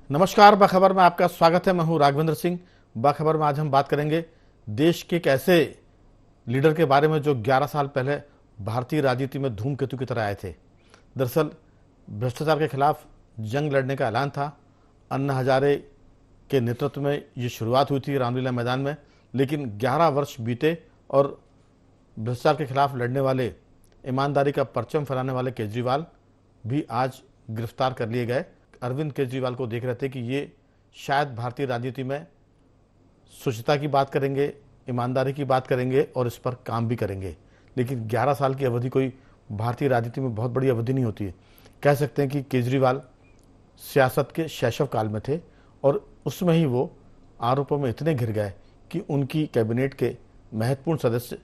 नमस्कार, बाखबर में आपका स्वागत है। मैं हूं राघवेंद्र सिंह। बाखबर में आज हम बात करेंगे देश के एक ऐसे लीडर के बारे में जो 11 साल पहले भारतीय राजनीति में धूमकेतु की तरह आए थे। दरअसल भ्रष्टाचार के खिलाफ जंग लड़ने का ऐलान था। अन्ना हजारे के नेतृत्व में ये शुरुआत हुई थी रामलीला मैदान में, लेकिन 11 वर्ष बीते और भ्रष्टाचार के खिलाफ लड़ने वाले, ईमानदारी का परचम फहराने वाले केजरीवाल भी आज गिरफ्तार कर लिए गए। अरविंद केजरीवाल को देख रहे थे कि ये शायद भारतीय राजनीति में शुचिता की बात करेंगे, ईमानदारी की बात करेंगे और इस पर काम भी करेंगे। लेकिन 11 साल की अवधि कोई भारतीय राजनीति में बहुत बड़ी अवधि नहीं होती है। कह सकते हैं कि केजरीवाल सियासत के शैशव काल में थे और उसमें ही वो आरोपों में इतने घिर गए कि उनकी कैबिनेट के महत्वपूर्ण सदस्य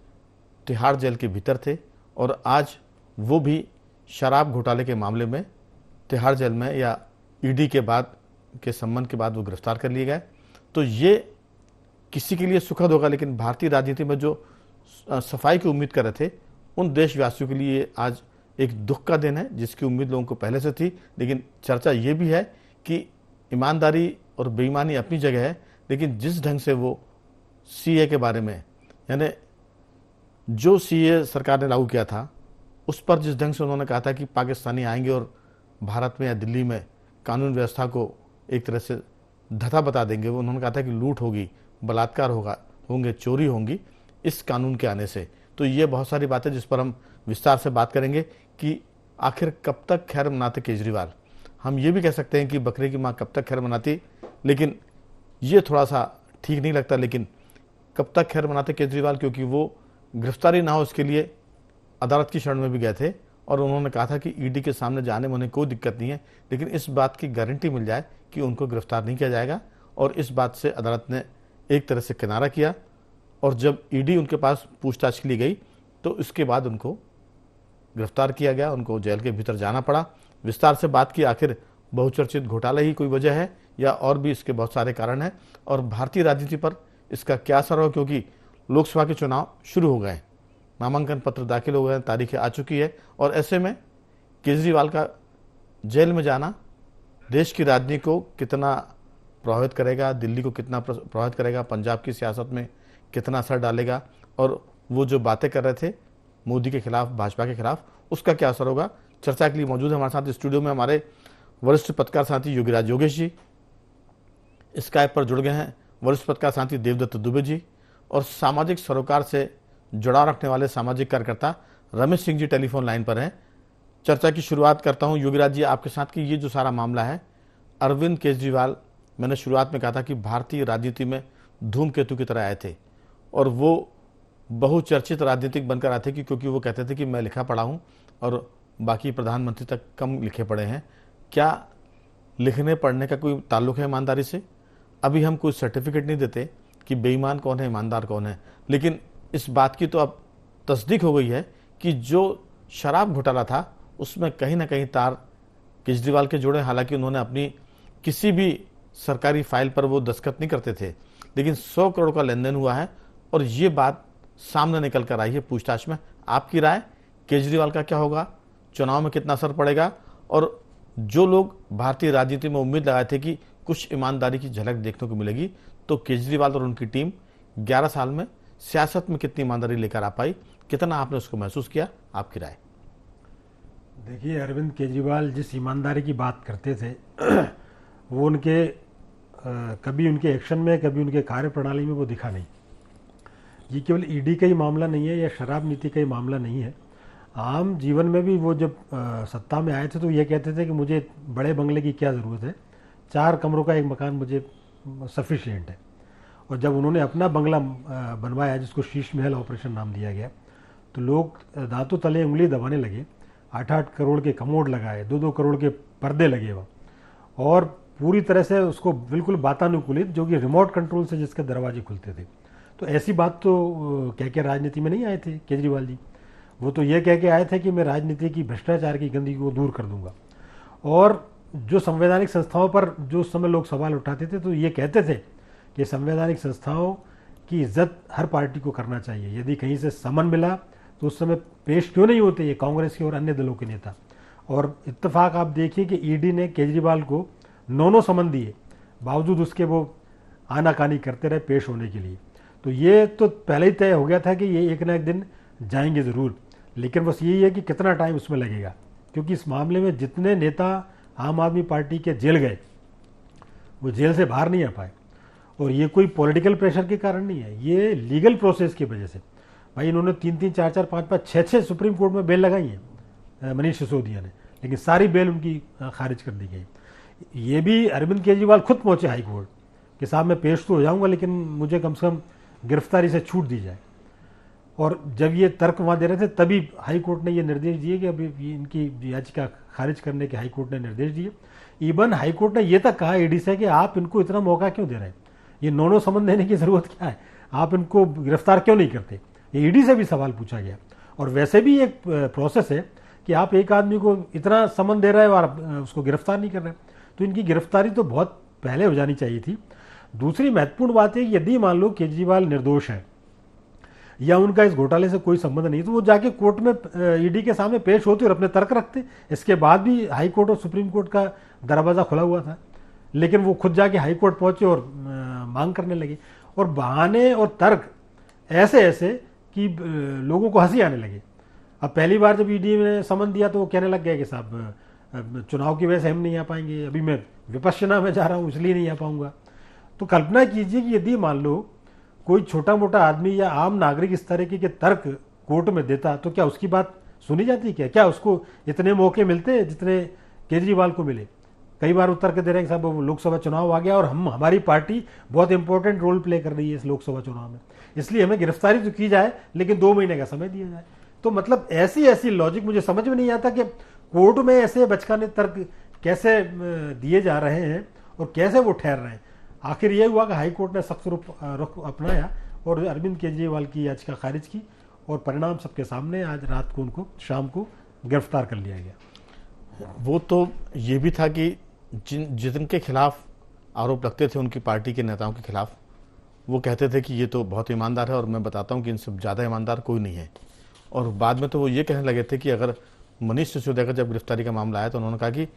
तिहाड़ जेल के भीतर थे और आज वो भी शराब घोटाले के मामले में तिहाड़ जेल में या ईडी के बाद के सम्मन के बाद वो गिरफ्तार कर लिए गए। तो ये किसी के लिए सुखद होगा, लेकिन भारतीय राजनीति में जो सफाई की उम्मीद कर रहे थे उन देशवासियों के लिए आज एक दुख का दिन है, जिसकी उम्मीद लोगों को पहले से थी। लेकिन चर्चा ये भी है कि ईमानदारी और बेईमानी अपनी जगह है, लेकिन जिस ढंग से वो सीए के बारे में, यानी जो सीए सरकार ने लागू किया था उस पर जिस ढंग से उन्होंने कहा था कि पाकिस्तानी आएंगे और भारत में या दिल्ली में कानून व्यवस्था को एक तरह से धता बता देंगे। वो उन्होंने कहा था कि लूट होगी, बलात्कार होंगे, चोरी होंगी इस कानून के आने से। तो ये बहुत सारी बातें जिस पर हम विस्तार से बात करेंगे कि आखिर कब तक खैर मनाते केजरीवाल। हम ये भी कह सकते हैं कि बकरे की माँ कब तक खैर मनाती, लेकिन ये थोड़ा सा ठीक नहीं लगता। लेकिन कब तक खैर मनाते केजरीवाल, क्योंकि वो गिरफ्तारी ना हो इसके लिए अदालत की शरण में भी गए थे और उन्होंने कहा था कि ईडी के सामने जाने में उन्हें कोई दिक्कत नहीं है, लेकिन इस बात की गारंटी मिल जाए कि उनको गिरफ्तार नहीं किया जाएगा। और इस बात से अदालत ने एक तरह से किनारा किया और जब ईडी उनके पास पूछताछ के लिए गई तो इसके बाद उनको गिरफ्तार किया गया, उनको जेल के भीतर जाना पड़ा। विस्तार से बात की आखिर बहुचर्चित घोटाला ही कोई वजह है या और भी इसके बहुत सारे कारण हैं और भारतीय राजनीति पर इसका क्या असर हो, क्योंकि लोकसभा के चुनाव शुरू हो गए, नामांकन पत्र दाखिल हो गए, तारीखें आ चुकी है और ऐसे में केजरीवाल का जेल में जाना देश की राजनीति को कितना प्रभावित करेगा, दिल्ली को कितना प्रभावित करेगा, पंजाब की सियासत में कितना असर डालेगा और वो जो बातें कर रहे थे मोदी के खिलाफ, भाजपा के खिलाफ, उसका क्या असर होगा। चर्चा के लिए मौजूद है हमारे साथ स्टूडियो में हमारे वरिष्ठ पत्रकार साथी योगीराज योगेश जी, स्काइप पर जुड़ गए हैं वरिष्ठ पत्रकार साथी देवदत्त दुबे जी और सामाजिक सरोकार से जुड़ाव रखने वाले सामाजिक कार्यकर्ता रमेश सिंह जी टेलीफोन लाइन पर हैं। चर्चा की शुरुआत करता हूं योगीराज जी आपके साथ कि ये जो सारा मामला है, अरविंद केजरीवाल, मैंने शुरुआत में कहा था कि भारतीय राजनीति में धूमकेतु की तरह आए थे और वो बहुचर्चित राजनीतिक बनकर आए थे क्योंकि वो कहते थे कि मैं लिखा पढ़ा हूँ और बाकी प्रधानमंत्री तक कम लिखे पढ़े हैं। क्या लिखने पढ़ने का कोई ताल्लुक है ईमानदारी से? अभी हम कोई सर्टिफिकेट नहीं देते कि बेईमान कौन है, ईमानदार कौन है, लेकिन इस बात की तो अब तस्दीक हो गई है कि जो शराब घोटाला था उसमें कहीं ना कहीं तार केजरीवाल के जुड़े। हालांकि उन्होंने अपनी किसी भी सरकारी फाइल पर वो दस्तखत नहीं करते थे, लेकिन 100 करोड़ का लेन देन हुआ है और ये बात सामने निकल कर आई है पूछताछ में। आपकी राय, केजरीवाल का क्या होगा, चुनाव में कितना असर पड़ेगा? और जो लोग भारतीय राजनीति में उम्मीद लगाए थे कि कुछ ईमानदारी की झलक देखने को मिलेगी, तो केजरीवाल और उनकी टीम 11 साल में सियासत में कितनी ईमानदारी लेकर आ पाई, कितना आपने उसको महसूस किया? आपकी राय। देखिए, अरविंद केजरीवाल जिस ईमानदारी की बात करते थे वो उनके कभी उनके एक्शन में, कभी उनके कार्य प्रणाली में वो दिखा नहीं। ये केवल ईडी का ही मामला नहीं है या शराब नीति का ही मामला नहीं है। आम जीवन में भी वो जब सत्ता में आए थे तो ये कहते थे कि मुझे बड़े बंगले की क्या ज़रूरत है, 4 कमरों का एक मकान मुझे सफिशिएंट है। और जब उन्होंने अपना बंगला बनवाया जिसको शीश महल ऑपरेशन नाम दिया गया, तो लोग दांतों तले उंगली दबाने लगे। 8-8 करोड़ के कमोड लगाए, 2-2 करोड़ के पर्दे लगे वहाँ, और पूरी तरह से उसको बिल्कुल वातानुकूलित, जो कि रिमोट कंट्रोल से जिसके दरवाजे खुलते थे। तो ऐसी बात तो कह के राजनीति में नहीं आए थे केजरीवाल जी। वो तो ये कह के आए थे कि मैं राजनीति की भ्रष्टाचार की गंदगी को दूर कर दूंगा। और जो संवैधानिक संस्थाओं पर जो उस समय लोग सवाल उठाते थे तो ये कहते थे कि संवैधानिक संस्थाओं की इज्जत हर पार्टी को करना चाहिए। यदि कहीं से समन मिला तो उस समय पेश क्यों नहीं होते ये कांग्रेस के और अन्य दलों के नेता। और इत्तेफाक आप देखिए कि ईडी ने केजरीवाल को नौ समन दिए, बावजूद उसके वो आनाकानी करते रहे पेश होने के लिए। तो ये तो पहले ही तय हो गया था कि ये एक ना एक दिन जाएंगे ज़रूर, लेकिन बस यही है कि कितना टाइम उसमें लगेगा, क्योंकि इस मामले में जितने नेता आम आदमी पार्टी के जेल गए वो जेल से बाहर नहीं आ पाए। और ये कोई पॉलिटिकल प्रेशर के कारण नहीं है, ये लीगल प्रोसेस की वजह से। भाई इन्होंने 3-3, 4-4, 5-5, 6-6 सुप्रीम कोर्ट में बेल लगाई है मनीष सिसोदिया ने, लेकिन सारी बेल उनकी खारिज कर दी गई। ये भी अरविंद केजरीवाल खुद पहुंचे हाई कोर्ट कि साहब मैं पेश तो हो जाऊंगा, लेकिन मुझे कम से कम गिरफ्तारी से छूट दी जाए। और जब ये तर्क वहाँ दे रहे थे तभी हाई कोर्ट ने ये निर्देश दिए कि अभी इनकी याचिका खारिज करने के हाई कोर्ट ने निर्देश दिए। इवन हाई कोर्ट ने ये तक कहा ईडी से कि आप इनको इतना मौका क्यों दे रहे हैं, ये नौ समन देने की ज़रूरत क्या है, आप इनको गिरफ्तार क्यों नहीं करते। ये ईडी से भी सवाल पूछा गया। और वैसे भी एक प्रोसेस है कि आप एक आदमी को इतना समन दे रहे हो और उसको गिरफ्तार नहीं कर रहे, तो इनकी गिरफ्तारी तो बहुत पहले हो जानी चाहिए थी। दूसरी महत्वपूर्ण बात है कि यदि मान लो केजरीवाल निर्दोष है या उनका इस घोटाले से कोई संबंध नहीं, तो वो जाके कोर्ट में ईडी के सामने पेश होते और अपने तर्क रखते। इसके बाद भी हाई कोर्ट और सुप्रीम कोर्ट का दरवाज़ा खुला हुआ था, लेकिन वो खुद जाके हाई कोर्ट पहुंचे और मांग करने लगे। और बहाने और तर्क ऐसे ऐसे कि लोगों को हंसी आने लगे। अब पहली बार जब ईडी ने समन दिया तो वो कहने लग गया कि साहब चुनाव की वजह से हम नहीं आ पाएंगे, अभी मैं विपश्यना में जा रहा हूँ इसलिए नहीं आ पाऊंगा। तो कल्पना कीजिए कि यदि मान लो कोई छोटा मोटा आदमी या आम नागरिक इस तरह के तर्क कोर्ट में देता तो क्या उसकी बात सुनी जाती? क्या उसको इतने मौके मिलते जितने केजरीवाल को मिले? कई बार उत्तर के दे रहे हैं साहब लोकसभा चुनाव आ गया और हमारी पार्टी बहुत इंपॉर्टेंट रोल प्ले कर रही है इस लोकसभा चुनाव में, इसलिए हमें गिरफ्तारी तो की जाए लेकिन 2 महीने का समय दिया जाए। तो मतलब ऐसी ऐसी लॉजिक मुझे समझ में नहीं आता कि कोर्ट में ऐसे बचकाने तर्क कैसे दिए जा रहे हैं और कैसे वो ठहर रहे हैं। आखिर ये हुआ कि हाई कोर्ट ने सख्त रुख अपनाया और अरविंद केजरीवाल की याचिका खारिज की और परिणाम सबके सामने, आज रात को उनको शाम को गिरफ्तार कर लिया गया। वो तो ये भी था कि जिनके खिलाफ आरोप लगते थे उनकी पार्टी के नेताओं के खिलाफ, वो कहते थे कि ये तो बहुत ईमानदार है और मैं बताता हूँ कि इनसे ज़्यादा ईमानदार कोई नहीं है। और बाद में तो वो ये कहने लगे थे कि अगर मनीष सिसोदिया का जब गिरफ्तारी का मामला आया तो उन्होंने कहा कि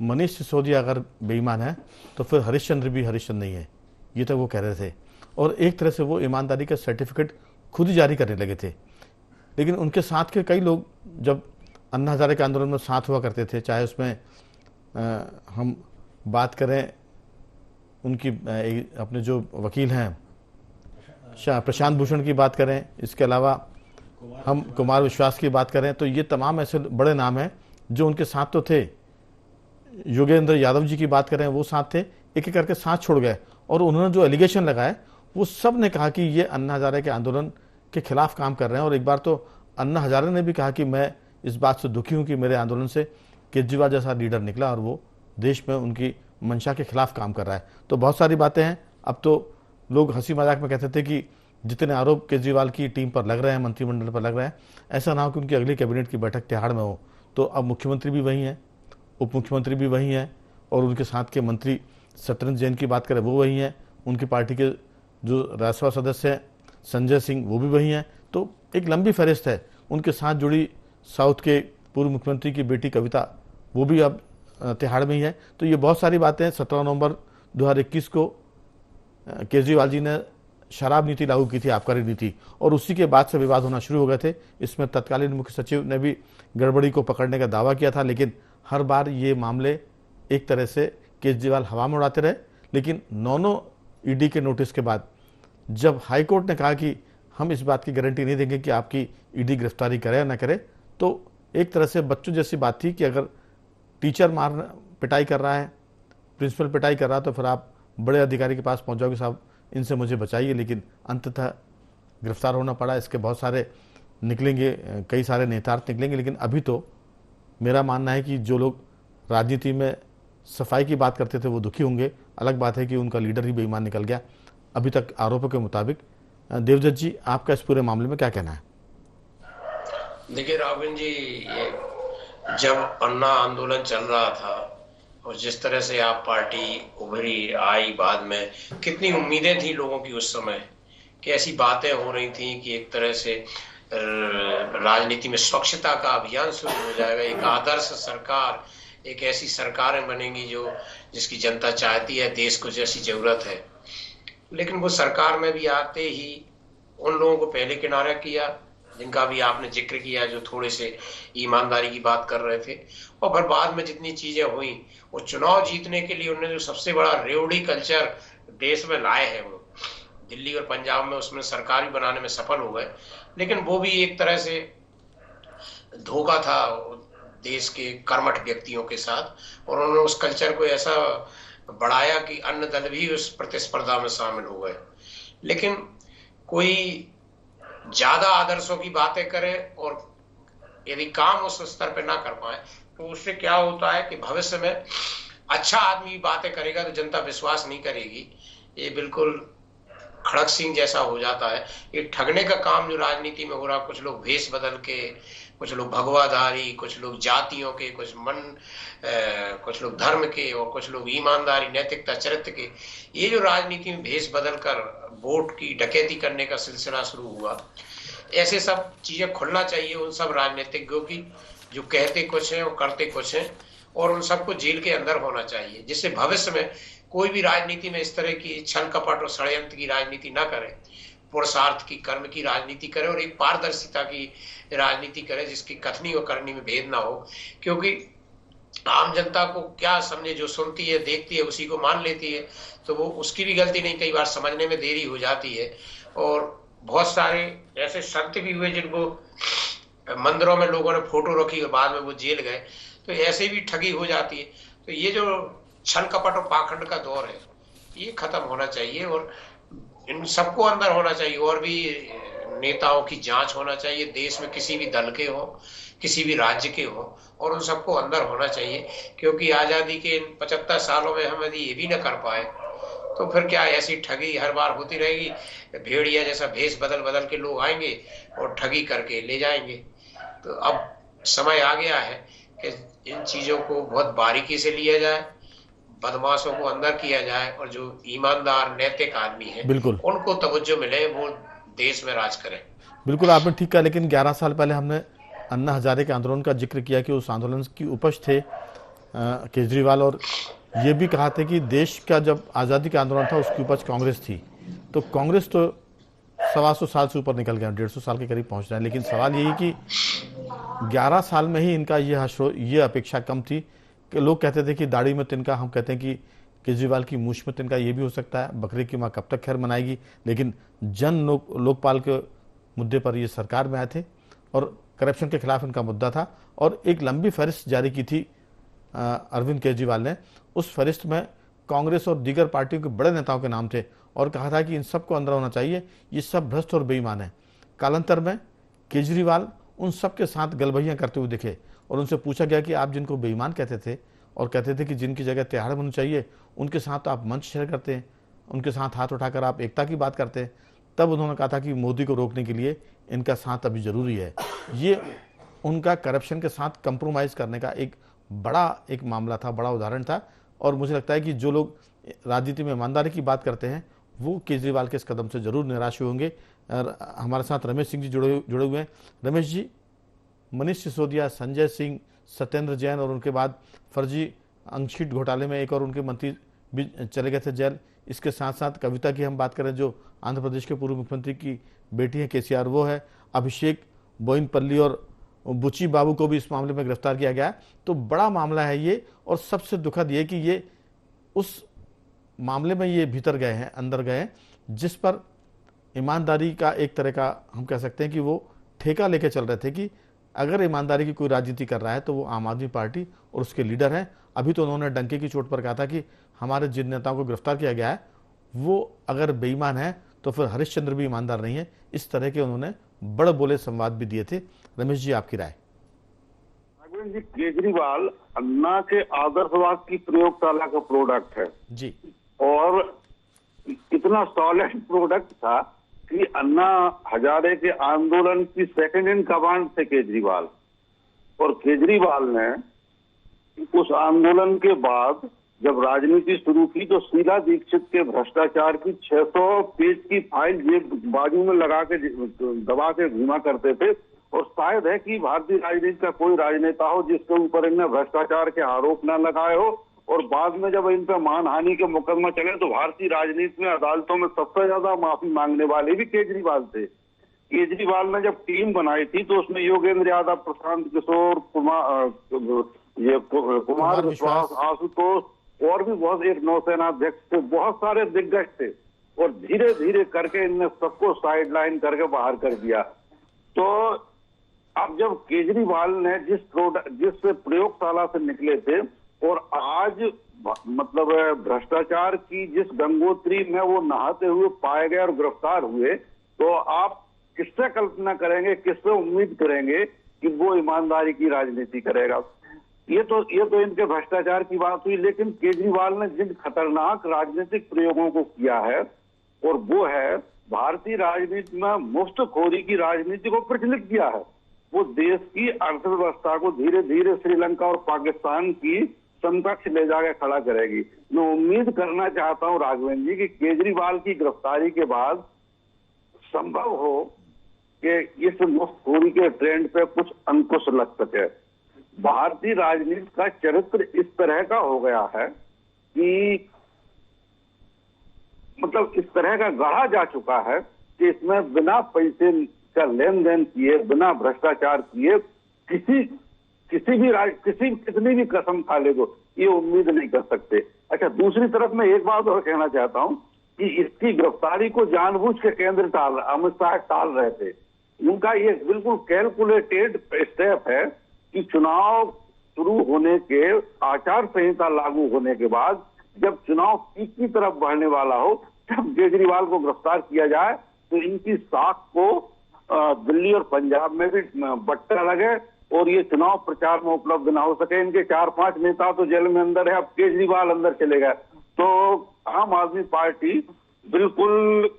मनीष सिसोदिया अगर बेईमान है तो फिर हरिश्चंद्र भी हरिश्चंद्र नहीं है, ये तो वो कह रहे थे। और एक तरह से वो ईमानदारी का सर्टिफिकेट खुद ही जारी करने लगे थे। लेकिन उनके साथ के कई लोग जब अन्ना हजारे के आंदोलन में साथ हुआ करते थे, चाहे उसमें हम बात करें उनकी अपने जो वकील हैं प्रशांत भूषण की बात करें, इसके अलावा हम कुमार विश्वास की बात करें, तो ये तमाम ऐसे बड़े नाम हैं जो उनके साथ तो थे। योगेंद्र यादव जी की बात करें, वो साथ थे, एक एक करके साथ छोड़ गए। और उन्होंने जो एलिगेशन लगाए वो सब ने कहा कि ये अन्ना हजारे के आंदोलन के खिलाफ काम कर रहे हैं। और एक बार तो अन्ना हजारे ने भी कहा कि मैं इस बात से दुखी हूं कि मेरे आंदोलन से केजरीवाल जैसा लीडर निकला और वो देश में उनकी मंशा के खिलाफ काम कर रहा है। तो बहुत सारी बातें हैं। अब तो लोग हंसी मजाक में कहते थे कि जितने आरोप केजरीवाल की टीम पर लग रहे हैं, मंत्रिमंडल पर लग रहे हैं, ऐसा ना हो कि उनकी अगली कैबिनेट की बैठक तिहाड़ में हो। तो अब मुख्यमंत्री भी वही हैं, उप मुख्यमंत्री भी वही हैं और उनके साथ के मंत्री शतरंज जैन की बात करें वो वही हैं, उनकी पार्टी के जो राज्यसभा सदस्य हैं संजय सिंह वो भी वही हैं। तो एक लंबी फहरिस्त है। उनके साथ जुड़ी साउथ के पूर्व मुख्यमंत्री की बेटी कविता वो भी अब तिहाड़ में ही है। तो ये बहुत सारी बातें। 17 नवंबर 2021 को केजरीवाल जी ने शराब नीति लागू की थी, आबकारी नीति, और उसी के बाद से विवाद होना शुरू हो गए थे। इसमें तत्कालीन मुख्य सचिव ने भी गड़बड़ी को पकड़ने का दावा किया था, लेकिन हर बार ये मामले एक तरह से केजरीवाल हवा में उड़ाते रहे। लेकिन 9 ईडी के नोटिस के बाद जब हाईकोर्ट ने कहा कि हम इस बात की गारंटी नहीं देंगे कि आपकी ईडी गिरफ्तारी करे या ना करे, तो एक तरह से बच्चों जैसी बात थी कि अगर टीचर पिटाई कर रहा है, प्रिंसिपल पिटाई कर रहा है, तो फिर आप बड़े अधिकारी के पास पहुंच जाओगे, साहब इनसे मुझे बचाइए। लेकिन अंततः गिरफ्तार होना पड़ा। इसके बहुत सारे निकलेंगे, कई सारे नेतार्थ निकलेंगे। लेकिन अभी तो मेरा मानना है कि जो लोग राजनीति में सफाई की बात करते थे वो दुखी होंगे। अलग बात है कि उनका लीडर ही बेईमान निकल गया अभी तक आरोपों के मुताबिक। देवदत्त जी, आपका इस पूरे मामले में क्या कहना है? देखिए राघवेंद्र जी, ये जब अन्ना आंदोलन चल रहा था और जिस तरह से आप पार्टी उभरी आई, बाद में कितनी उम्मीदें थी लोगों की उस समय कि ऐसी बातें हो रही थी कि एक तरह से राजनीति में स्वच्छता का अभियान शुरू हो जाएगा, एक आदर्श सरकार, एक ऐसी सरकारें बनेंगी जो जिसकी जनता चाहती है, देश को जैसी जरूरत है। लेकिन वो सरकार में भी आते ही उन लोगों को पहले किनारा किया जिनका भी आपने जिक्र किया, जो थोड़े से ईमानदारी की बात कर रहे थे। और फिर बाद में जितनी चीजें हुई, वो चुनाव जीतने के लिए उन्होंने जो सबसे बड़ा रेवड़ी कल्चर देश में लाए हैं, वो दिल्ली और पंजाब में उसमें सरकार भी बनाने में सफल हो गए। लेकिन वो भी एक तरह से धोखा था देश के कर्मठ व्यक्तियों के साथ, और उन्होंने उस कल्चर को ऐसा बढ़ाया कि अन्य दल भी उस प्रतिस्पर्धा में शामिल हो गए। लेकिन कोई ज्यादा आदर्शों की बातें करे और यदि काम उस स्तर पर ना कर पाए तो उससे क्या होता है कि भविष्य में अच्छा आदमी बातें करेगा तो जनता विश्वास नहीं करेगी। ये बिल्कुल खड़क सिंह जैसा हो जाता है। ये ठगने का काम जो राजनीति में हो रहा, कुछ लोग भेष बदल के, कुछ लोग भगवाधारी, कुछ लोग जातियों के, कुछ लोग धर्म के और कुछ लोग ईमानदारी, नैतिकता, चरित्र के, ये जो राजनीति में भेष बदल कर वोट की डकैती करने का सिलसिला शुरू हुआ, ऐसे सब चीजें खुलना चाहिए उन सब राजनीतिज्ञों की जो कहते कुछ हैं और करते कुछ हैं, और उन सबको जेल के अंदर होना चाहिए, जिससे भविष्य में कोई भी राजनीति में इस तरह की छल कपट और षड्यंत्र की राजनीति ना करे, पुरुषार्थ की, कर्म की राजनीति करे और एक पारदर्शिता की राजनीति करे जिसकी कथनी और करनी में भेद ना हो। क्योंकि आम जनता को क्या समझे, जो सुनती है, देखती है, उसी को मान लेती है, तो वो उसकी भी गलती नहीं, कई बार समझने में देरी हो जाती है। और बहुत सारे ऐसे संत भी हुए जिनको मंदिरों में लोगों ने फोटो रखी और बाद में वो जेल गए, तो ऐसे भी ठगी हो जाती है। तो ये जो छल कपट और पाखंड का दौर है, ये खत्म होना चाहिए और इन सबको अंदर होना चाहिए। और भी नेताओं की जांच होना चाहिए, देश में किसी भी दल के हो, किसी भी राज्य के हो, और उन सबको अंदर होना चाहिए। क्योंकि आजादी के इन 75 सालों में हम यदि ये भी न कर पाए तो फिर क्या, ऐसी ठगी हर बार होती रहेगी। भेड़िया जैसा भेष बदल बदल के लोग आएंगे और ठगी करके ले जाएंगे। तो अब समय आ गया है कि इन चीजों को बहुत बारीकी से लिया जाए, बदमाशों को अंदर किया जाए, और जो ईमानदार नैतिक आदमी है बिल्कुल उनको तवज्जो मिले, वो देश में राज करें। बिल्कुल आपने ठीक कहा। लेकिन 11 साल पहले हमने अन्ना हजारे के आंदोलन का जिक्र किया कि उस आंदोलन की उपज थे केजरीवाल, और ये भी कहा था कि देश का जब आज़ादी का आंदोलन था उसकी उपज कांग्रेस थी। तो कांग्रेस तो 125 साल से ऊपर निकल गया, 150 साल के करीब पहुंच रहा है। लेकिन सवाल यही कि 11 साल में ही इनका ये अपेक्षा कम थी कि लोग कहते थे कि दाढ़ी में तिनका, हम कहते हैं कि केजरीवाल की मूछ में तिनका, ये भी हो सकता है, बकरे की माँ कब तक खैर मनाएगी। लेकिन लोकपाल के मुद्दे पर ये सरकार में आए थे और करप्शन के खिलाफ इनका मुद्दा था, और एक लंबी फहरिस्त जारी की थी अरविंद केजरीवाल ने। उस फहरिस्त में कांग्रेस और दीगर पार्टियों के बड़े नेताओं के नाम थे और कहा था कि इन सबको अंदर होना चाहिए, ये सब भ्रष्ट और बेईमान है। कालांतर में केजरीवाल उन सब के साथ गलबहियां करते हुए दिखे और उनसे पूछा गया कि आप जिनको बेईमान कहते थे और कहते थे कि जिनकी जगह तिहाड़ होनी चाहिए, उनके साथ तो आप मंच शेयर करते हैं, उनके साथ हाथ उठाकर आप एकता की बात करते हैं। तब उन्होंने कहा था कि मोदी को रोकने के लिए इनका साथ अभी जरूरी है। ये उनका करप्शन के साथ कंप्रोमाइज करने का एक मामला था, बड़ा उदाहरण था। और मुझे लगता है कि जो लोग राजनीति में ईमानदारी की बात करते हैं वो केजरीवाल के इस कदम से जरूर निराश होंगे। हमारे साथ रमेश सिंह जी जुड़े हुए हैं। रमेश जी, मनीष सिसोदिया, संजय सिंह, सत्येंद्र जैन और उनके बाद फर्जी अंकशीट घोटाले में एक और उनके मंत्री भी चले गए थे जेल। इसके साथ साथ कविता की हम बात करें, जो आंध्र प्रदेश के पूर्व मुख्यमंत्री की बेटी है केसीआर, वो है। अभिषेक बोइनपल्ली और बुची बाबू को भी इस मामले में गिरफ्तार किया गया। तो बड़ा मामला है ये, और सबसे दुखद ये कि ये उस मामले में ये भीतर गए हैं, अंदर गए हैं, जिस पर ईमानदारी का एक तरह का हम कह सकते हैं कि वो ठेका लेके चल रहे थे कि अगर ईमानदारी की कोई राजनीति कर रहा है तो वो आम आदमी पार्टी और उसके लीडर हैं। अभी तो उन्होंने डंके की चोट पर कहा था कि हमारे जिन नेताओं को गिरफ्तार किया गया है वो अगर बेईमान है तो फिर हरिश्चंद्र भी ईमानदार नहीं है। इस तरह के उन्होंने बड़े बोले संवाद भी दिए थे। रमेश जी, आपकी राय? जी, केजरीवाल अन्ना के आदर्शवाद की प्रयोगशाला का प्रोडक्ट है जी, और इतना सॉलिड प्रोडक्ट था कि अन्ना हजारे के आंदोलन की सेकंड इन कमांड थे केजरीवाल। और केजरीवाल ने उस आंदोलन के बाद जब राजनीति शुरू की तो शीला दीक्षित के भ्रष्टाचार की 600 पेज की फाइल जेब बाजू में लगा के दबा के घूमा करते थे और शायद है कि भारतीय राजनीति का कोई राजनेता हो जिसके ऊपर इनने भ्रष्टाचार के आरोप न लगाए हो, और बाद में जब इन पर मानहानि के मुकदमा चले तो भारतीय राजनीति में अदालतों में सबसे ज्यादा माफी मांगने वाले भी केजरीवाल थे। केजरीवाल ने जब टीम बनाई थी तो उसमें योगेंद्र यादव, प्रशांत किशोर, कुमार विश्वास, आशुतोष और भी बहुत, एक नौसेना अध्यक्ष थे, बहुत सारे दिग्गज थे, और धीरे धीरे करके इनने सबको साइडलाइन करके बाहर कर दिया। तो अब जब केजरीवाल ने जिस प्रयोगशाला से निकले थे और आज मतलब भ्रष्टाचार की जिस गंगोत्री में वो नहाते हुए पाए गए और गिरफ्तार हुए, तो आप किससे कल्पना करेंगे, किससे उम्मीद करेंगे कि वो ईमानदारी की राजनीति करेगा? ये तो इनके भ्रष्टाचार की बात हुई, लेकिन केजरीवाल ने जिन खतरनाक राजनीतिक प्रयोगों को किया है, और वो है भारतीय राजनीति में मुफ्तखोरी की राजनीति को प्रचलित किया है। वो देश की अर्थव्यवस्था को धीरे धीरे श्रीलंका और पाकिस्तान की समकक्ष ले जाकर खड़ा करेगी। मैं उम्मीद करना चाहता हूं राघवेंद्र जी कि केजरीवाल की गिरफ्तारी के बाद संभव हो कि इस मुफ्तखोरी के ट्रेंड पे कुछ अंकुश लग सके। भारतीय राजनीति का चरित्र इस तरह का हो गया है कि मतलब इस तरह का गढ़ा जा चुका है कि इसमें बिना पैसे का लेन देन किए, बिना भ्रष्टाचार किए कितनी भी कसम खा ले दो, ये उम्मीद नहीं कर सकते। अच्छा, दूसरी तरफ मैं एक बात और कहना चाहता हूं कि इसकी गिरफ्तारी को जानबूझ के केंद्र अमित शाह टाल रहे थे। उनका ये बिल्कुल कैलकुलेटेड स्टेप है कि चुनाव शुरू होने के, आचार संहिता लागू होने के बाद जब चुनाव पीक की तरफ बढ़ने वाला हो, तब केजरीवाल को गिरफ्तार किया जाए तो इनकी साख को दिल्ली और पंजाब में भी बट्टा लगे और ये चुनाव प्रचार में उपलब्ध ना हो सके। इनके 4-5 नेता तो जेल में अंदर है, अब केजरीवाल अंदर चले गए, तो आम आदमी पार्टी बिल्कुल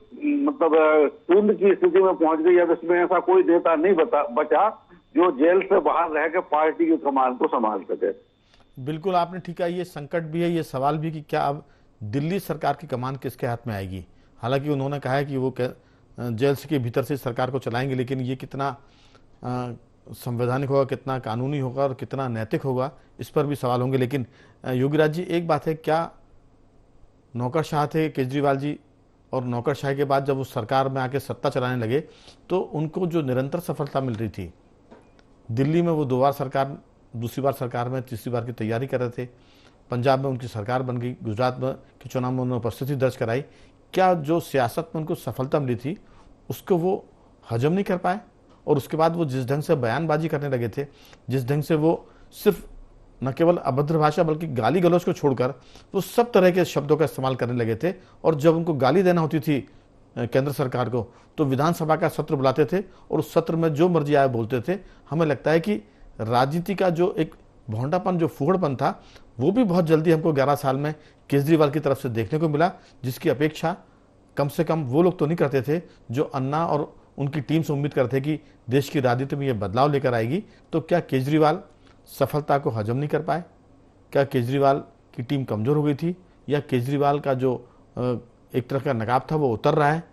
मतलब शून्य की स्थिति में पहुंच गई। अब इसमें ऐसा कोई नेता नहीं बचा जो जेल से बाहर रह के पार्टी की कमान को संभाल सके। बिल्कुल आपने ठीक है, ये संकट भी है, ये सवाल भी कि क्या अब दिल्ली सरकार की कमान किसके हाथ में आएगी। हालांकि उन्होंने कहा है कि वो जेल के भीतर से सरकार को चलाएंगे, लेकिन ये कितना संवैधानिक होगा, कितना कानूनी होगा और कितना नैतिक होगा, इस पर भी सवाल होंगे। लेकिन योगीराज जी, एक बात है, क्या नौकरशाह थे केजरीवाल जी, और नौकरशाही के बाद जब वो सरकार में आके सत्ता चलाने लगे तो उनको जो निरंतर सफलता मिल रही थी, दिल्ली में वो 2 बार सरकार, दूसरी बार सरकार में, तीसरी बार की तैयारी कर रहे थे, पंजाब में उनकी सरकार बन गई, गुजरात में के चुनाव में उन्होंने उपस्थिति दर्ज कराई, क्या जो सियासत में उनको सफलता मिली थी उसको वो हजम नहीं कर पाए? और उसके बाद वो जिस ढंग से बयानबाजी करने लगे थे, जिस ढंग से वो सिर्फ न केवल अभद्र भाषा बल्कि गाली गलौज को छोड़कर वो सब तरह के शब्दों का इस्तेमाल करने लगे थे, और जब उनको गाली देना होती थी केंद्र सरकार को तो विधानसभा का सत्र बुलाते थे और उस सत्र में जो मर्जी आया बोलते थे। हमें लगता है कि राजनीति का जो एक भोंडापन, जो फूहड़पन था, वो भी बहुत जल्दी हमको 11 साल में केजरीवाल की तरफ से देखने को मिला, जिसकी अपेक्षा कम से कम वो लोग तो नहीं करते थे जो अन्ना और उनकी टीम से उम्मीद करते कि देश की राजनीति में ये बदलाव लेकर आएगी। तो क्या केजरीवाल सफलता को हजम नहीं कर पाए? क्या केजरीवाल की टीम कमज़ोर हो गई थी, या केजरीवाल का जो एक तरह का नकाब था वो उतर रहा है?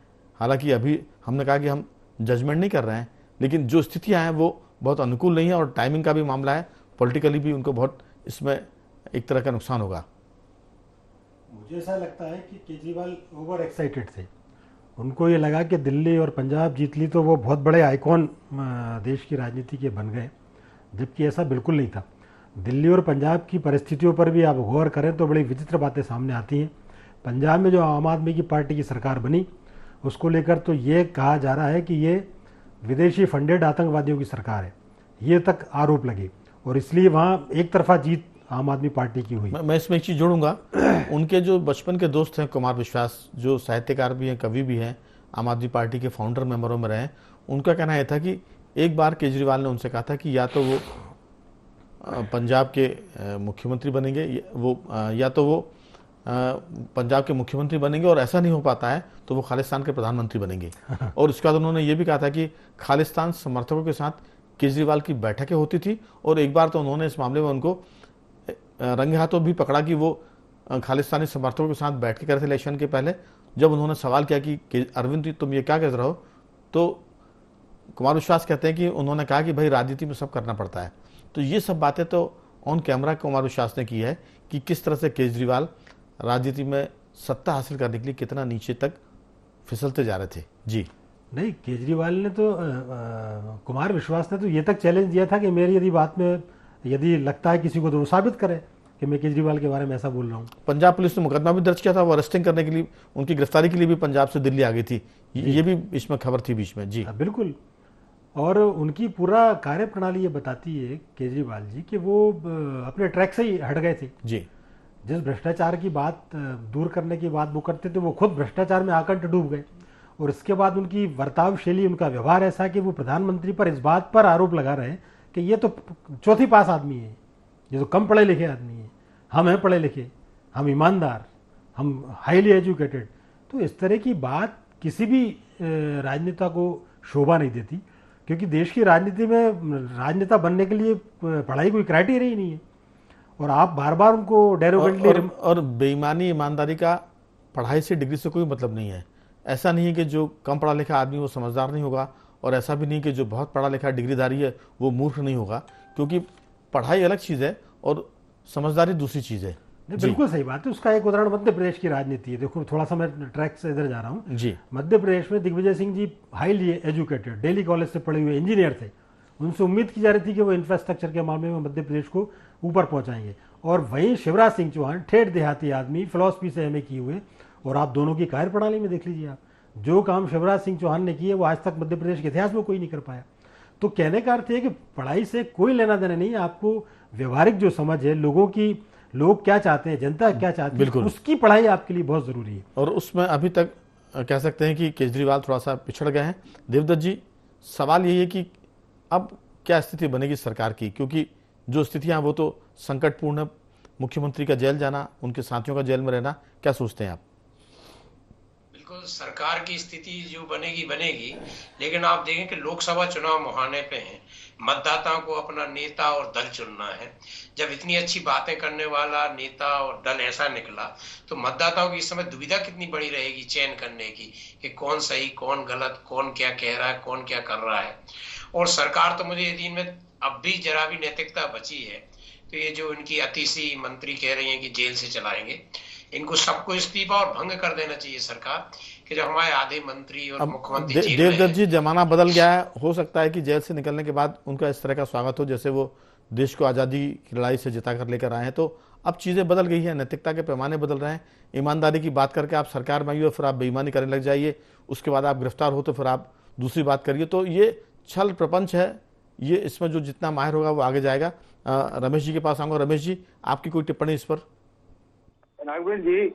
हालांकि अभी हमने कहा कि हम जजमेंट नहीं कर रहे हैं, लेकिन जो स्थितियां हैं वो बहुत अनुकूल नहीं है, और टाइमिंग का भी मामला है, पॉलिटिकली भी उनको बहुत इसमें एक तरह का नुकसान होगा। मुझे ऐसा लगता है कि केजरीवाल ओवर एक्साइटेड थे। उनको ये लगा कि दिल्ली और पंजाब जीत ली तो वो बहुत बड़े आइकॉन देश की राजनीति के बन गए, जबकि ऐसा बिल्कुल नहीं था। दिल्ली और पंजाब की परिस्थितियों पर भी आप गौर करें तो बड़ी विचित्र बातें सामने आती हैं। पंजाब में जो आम आदमी की पार्टी की सरकार बनी, उसको लेकर तो ये कहा जा रहा है कि ये विदेशी फंडेड आतंकवादियों की सरकार है, ये तक आरोप लगे, और इसलिए वहाँ एक तरफा जीत आम आदमी पार्टी की हुई। मैं इसमें एक चीज़ जोड़ूंगा, उनके जो बचपन के दोस्त हैं कुमार विश्वास, जो साहित्यकार भी हैं, कवि भी हैं, आम आदमी पार्टी के फाउंडर मेंबरों में रहे, उनका कहना यह था कि एक बार केजरीवाल ने उनसे कहा था कि या तो वो पंजाब के मुख्यमंत्री बनेंगे, या तो वो पंजाब के मुख्यमंत्री बनेंगे, और ऐसा नहीं हो पाता है तो वो खालिस्तान के प्रधानमंत्री बनेंगे। और उसके बाद उन्होंने ये भी कहा था कि खालिस्तान समर्थकों के साथ केजरीवाल की बैठकें होती थी, और एक बार तो उन्होंने इस मामले में उनको रंगे हाथों भी पकड़ा कि वो खालिस्तानी समर्थकों के साथ बैठ के कर थे इलेक्शन के पहले। जब उन्होंने सवाल किया कि अरविंद तुम ये क्या कह रहे हो, तो कुमार विश्वास कहते हैं कि उन्होंने कहा कि भाई राजनीति में सब करना पड़ता है। तो ये सब बातें तो ऑन कैमरा कुमार विश्वास ने की है कि किस तरह से केजरीवाल राजनीति में सत्ता हासिल करने के लिए कितना नीचे तक फिसलते जा रहे थे। जी नहीं, केजरीवाल ने तो कुमार विश्वास ने तो ये तक चैलेंज दिया था कि मेरी यदि बात में यदि लगता है किसी को तो वो साबित करे कि मैं केजरीवाल के बारे में ऐसा बोल रहा हूँ। पंजाब पुलिस ने मुकदमा भी दर्ज किया था, वो अरेस्टिंग करने के लिए, उनकी गिरफ्तारी के लिए भी पंजाब से दिल्ली आ गई थी। ये भी इसमें खबर थी बीच में। जी बिल्कुल। और उनकी पूरा कार्यप्रणाली ये बताती है केजरीवाल जी कि वो अपने ट्रैक से ही हट गए थे। जी जिस भ्रष्टाचार की बात दूर करने की बात वो करते थे, वो खुद भ्रष्टाचार में आकर डूब गए। और इसके बाद उनकी वर्ताव शैली, उनका व्यवहार ऐसा कि वो प्रधानमंत्री पर इस बात पर आरोप लगा रहे हैं कि ये तो चौथी पास आदमी है, ये तो कम पढ़े लिखे आदमी है, हम हैं पढ़े लिखे, हम ईमानदार, हम हाईली एजुकेटेड। तो इस तरह की बात किसी भी राजनेता को शोभा नहीं देती, क्योंकि देश की राजनीति में राजनेता बनने के लिए पढ़ाई कोई क्राइटेरिया ही नहीं है। और आप बार बार उनको डेरोगेंटली और बेईमानी ईमानदारी का पढ़ाई से, डिग्री से कोई मतलब नहीं है। ऐसा नहीं है कि जो कम पढ़ा लिखा आदमी वो समझदार नहीं होगा, और ऐसा भी नहीं कि जो बहुत पढ़ा लिखा डिग्रीधारी है वो मूर्ख नहीं होगा, क्योंकि पढ़ाई अलग चीज़ है और समझदारी दूसरी चीज़ है। बिल्कुल सही बात है। उसका एक उदाहरण मध्य प्रदेश की राजनीति है। देखो, थोड़ा सा मैं ट्रैक से इधर जा रहा हूँ। जी मध्य प्रदेश में Digvijay Singh ji highly educated, Delhi college से पढ़े हुए इंजीनियर थे। उनसे उम्मीद की जा रही थी कि वो इंफ्रास्ट्रक्चर के मामले में मध्य प्रदेश को ऊपर पहुंचाएंगे। और वहीं शिवराज सिंह चौहान, ठेठ देहाती आदमी, फिलॉसफी से एमए किए हुए, और आप दोनों की कार्यप्रणाली में देख लीजिए आप, जो काम शिवराज सिंह चौहान ने किए वो आज तक मध्य प्रदेश के इतिहास में कोई नहीं कर पाया। तो कहने का अर्थ है कि पढ़ाई से कोई लेना देना नहीं है, आपको व्यवहारिक जो समझ है, लोगों की, लोग क्या चाहते हैं, जनता क्या चाहती है, उसकी पढ़ाई आपके लिए बहुत जरूरी है। और उसमें अभी तक कह सकते हैं कि केजरीवाल थोड़ा सा पिछड़ गए हैं। देवदत्त जी, सवाल यही है कि अब क्या स्थिति बनेगी सरकार की, क्योंकि जो स्थितियां वो तो संकटपूर्ण है। मुख्यमंत्री का जेल जाना, उनके साथियों का जेल में रहना, क्या सोचते हैं आप? बिल्कुल, सरकार की स्थिति जो बनेगी बनेगी, लेकिन आप देखें कि लोकसभा चुनाव मुहाने पे हैं, मतदाताओं को अपना नेता और दल चुनना है। जब इतनी अच्छी बातें करने वाला नेता और दल ऐसा निकला, तो मतदाताओं की इस समय दुविधा कितनी बड़ी रहेगी चयन करने की कि कौन सही, कौन गलत, कौन क्या कह रहा है, कौन क्या कर रहा है। और सरकार तो मुझे यकीन में अब भी जरा भी नैतिकता बची है, तो ये जो इनकी अतिशी मंत्री कह रही हैं कि जेल से चलाएंगे, इनको सबको इस्तीफा और भंग कर देना चाहिए सरकार, कि जो हमारे आधे मंत्री और मुख्यमंत्री जेल में देवदत्त जी, जमाना बदल गया है। हो सकता है कि जेल से निकलने के बाद उनका इस तरह का स्वागत हो जैसे वो देश को आज़ादी की लड़ाई से जिता कर लेकर आए हैं। तो अब चीज़ें बदल गई हैं, नैतिकता के पैमाने बदल रहे हैं। ईमानदारी की बात करके आप सरकार में आइए, फिर आप बेईमानी करने लग जाइए, उसके बाद आप गिरफ्तार हो तो फिर आप दूसरी बात करिए। तो ये छल प्रपंच है, ये इसमें जो जितना माहिर होगा वो आगे जाएगा। रमेश जी के पास आऊँगा। रमेश जी, आपकी कोई टिप्पणी इस पर? नागवेंद्र जी,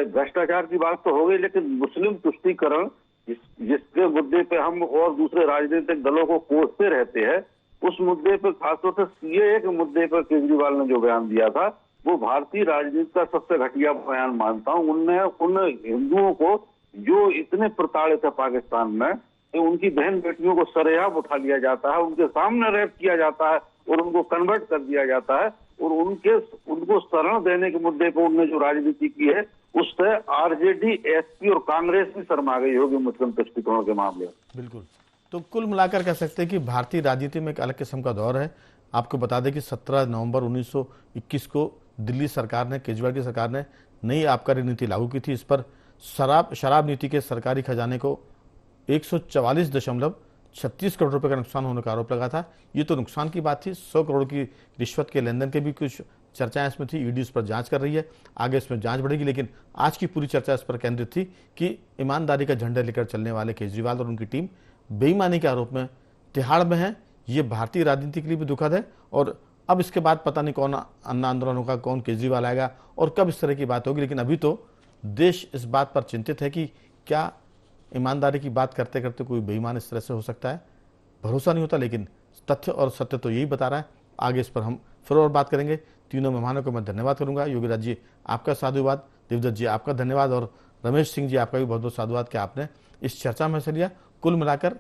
भ्रष्टाचार की बात तो हो गई, लेकिन मुस्लिम तुष्टीकरण जिसके मुद्दे पे हम और दूसरे राजनीतिक दलों को कोसते रहते हैं, उस मुद्दे पे खासतौर से सीएए के मुद्दे पर केजरीवाल ने जो बयान दिया था, वो भारतीय राजनीति का सबसे घटिया बयान मानता हूँ। उनने उन हिंदुओं को जो इतने प्रताड़ित है पाकिस्तान में, कि उनकी बहन बेटियों को सरेआम उठा लिया जाता है, उनके सामने रेप किया जाता है और उनको कन्वर्ट कर दिया जाता है, और उनको शरण देने के मुद्दे पर उन्होंने जो राजनीति की है, उससे आरजेडी, एसपी और कांग्रेस भी शर्मा गई होगी मुस्लिम तुष्टीकरण के मामले में। बिल्कुल। तो कुल मिलाकर कह सकते हैं कि भारतीय राजनीति में एक अलग किस्म का दौर है। आपको बता दें कि 17 नवंबर 1921 को दिल्ली सरकार ने, केजरीवाल की सरकार ने नई आबकारी नीति लागू की थी। इस पर शराब नीति के सरकारी खजाने को 144.36 करोड़ रुपए का नुकसान होने का आरोप लगा था। ये तो नुकसान की बात थी। 100 करोड़ की रिश्वत के लेन देन के भी कुछ चर्चाएं इसमें थी। ईडी इस पर जांच कर रही है, आगे इसमें जांच बढ़ेगी। लेकिन आज की पूरी चर्चा इस पर केंद्रित थी कि ईमानदारी का झंडा लेकर चलने वाले केजरीवाल और उनकी टीम बेईमानी के आरोप में तिहाड़ में है। ये भारतीय राजनीति के लिए भी दुखद है। और अब इसके बाद पता नहीं कौन अन्ना आंदोलन होगा, कौन केजरीवाल आएगा और कब इस तरह की बात होगी। लेकिन अभी तो देश इस बात पर चिंतित है कि क्या ईमानदारी की बात करते करते कोई बेईमान इस तरह से हो सकता है। भरोसा नहीं होता, लेकिन तथ्य और सत्य तो यही बता रहा है। आगे इस पर हम फिर और बात करेंगे। तीनों मेहमानों को मैं धन्यवाद करूंगा। योगीराज जी, आपका साधुवाद। देवदत्त जी, आपका धन्यवाद। और रमेश सिंह जी, आपका भी बहुत बहुत साधुवाद कि आपने इस चर्चा में हिस्सा लिया। कुल मिलाकर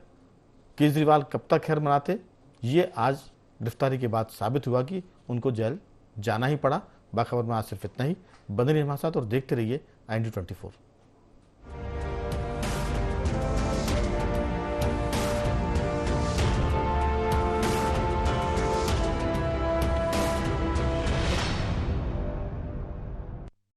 केजरीवाल कब तक खैर मनाते, ये आज गिरफ्तारी के बाद साबित हुआ कि उनको जेल जाना ही पड़ा। बाखबर में आज सिर्फ इतना ही। बने रहिए हमारे साथ और देखते रहिए IND24।